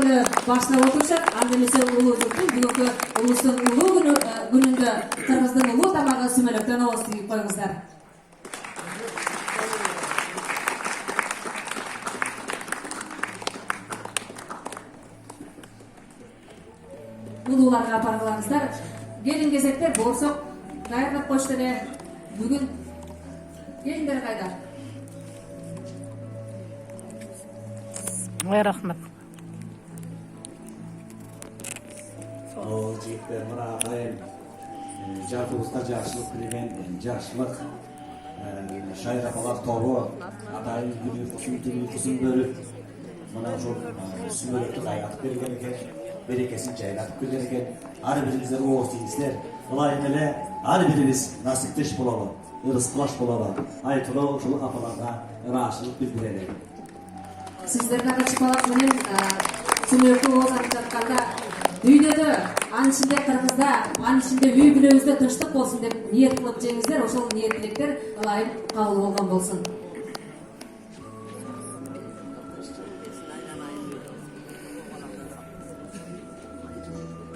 иштерди баштап отурушат. Анда эмесе улуу журттун бүгүнкү улустун улуу күнүндө кыргыздын улуу тамагы сүмөлөктөн ооз тигип коюңуздар. Улууларга баргылаңыздар. Келин кезектер борсок даярдап коюшту эле. Бүгүн келиндер кайда? Рахмат. Жигиттер, мына кайын жартыбызда жакшылык билген жакшылык Шайра апалар тобу атайын күнү кусун бөлүп мына ошол сүмөлөктү кайнатып берген экен, берекесин жайлатып берген экен. Ар бирибиздер ооз тийсиздер. Ылайым эле ар бирибиз насиптеш бололу, ырыскылаш бололу. Айтылуу ушул апаларга ыраазычылык билдирели. Сиздерге качпалак менен сүмөлөктү ооз айтып жатканда дүйнөдө, анын ичинде Кыргызда, анын ичинде үй бүлөбүздө тынчтык болсун деп ниет кылып жеңиздер. Ошол ниет тилектер ылайым кабыл болгон болсун.